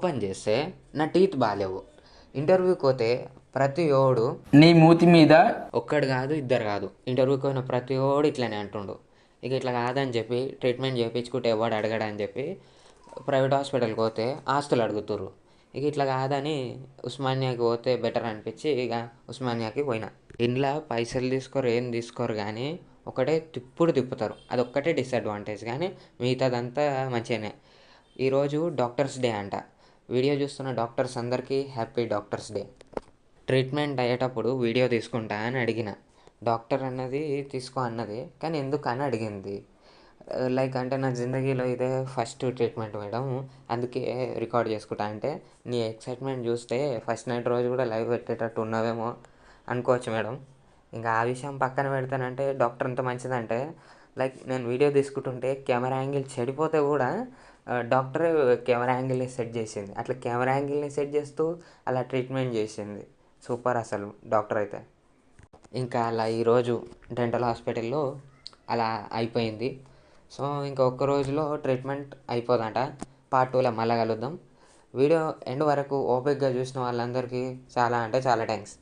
Open చేస్తే నా teeth బాగాలేవు. ఇంటర్వ్యూకి పోతే ప్రతి ఓడు నీ మూతి మీద ఒక్కడు కాదు ఇద్దరు కాదు, ఇంటర్వ్యూకి పోయిన ప్రతి ఓడు ఇట్లనే అంటుండు. ఇక ఇట్లా కాదని చెప్పి ట్రీట్మెంట్ చేయించుకుంటే ఎవడు అడగడని చెప్పి ప్రైవేట్ హాస్పిటల్కి పోతే ఆస్తులు అడుగుతుర్రు. ఇక ఇట్లా కాదని ఉస్మానియాకి పోతే బెటర్ అనిపించి ఇక ఉస్మానియాకి పోయినా. ఇంట్లో పైసలు తీసుకోరు, ఏం తీసుకోరు, కానీ ఒకటే తిప్పుతారు. అదొక్కటే డిసడ్వాంటేజ్, కానీ మిగతాదంతా మంచిగానే. ఈరోజు డాక్టర్స్ డే అంట. వీడియో చూస్తున్న డాక్టర్స్ అందరికీ హ్యాపీ డాక్టర్స్ డే. ట్రీట్మెంట్ అయ్యేటప్పుడు వీడియో తీసుకుంటా అని అడిగిన. డాక్టర్ అన్నది తీసుకో అన్నది, కానీ ఎందుకు అని అడిగింది. లైక్ అంటే నా జిందగీలో ఇదే ఫస్ట్ ట్రీట్మెంట్ మేడం, అందుకే రికార్డ్ చేసుకుంటా. అంటే నీ ఎక్సైట్మెంట్ చూస్తే ఫస్ట్ నైట్ రోజు కూడా లైవ్ పెట్టేటట్టు ఉన్నావేమో అనుకోవచ్చు మేడం. ఇంకా ఆ విషయం పక్కన పెడతానంటే డాక్టర్ ఎంత మంచిదంటే, లైక్ నేను వీడియో తీసుకుంటుంటే కెమెరా యాంగిల్ చెడిపోతే కూడా డాక్టరే కెమెరా యాంగిల్ని సెట్ చేసింది. అట్లా కెమెరా యాంగిల్ని సెట్ చేస్తూ అలా ట్రీట్మెంట్ చేసింది. సూపర్ అసలు డాక్టర్ అయితే. ఇంకా అలా ఈరోజు డెంటల్ హాస్పిటల్లో అలా అయిపోయింది. సో ఇంకా ఒక్క రోజులో ట్రీట్మెంట్ అయిపోదంట. పార్ట్ 2లో మళ్ళీ కలుద్దాం. వీడియో ఎండ్ వరకు ఓపిక్గా చూసిన వాళ్ళందరికీ చాలా అంటే చాలా థ్యాంక్స్.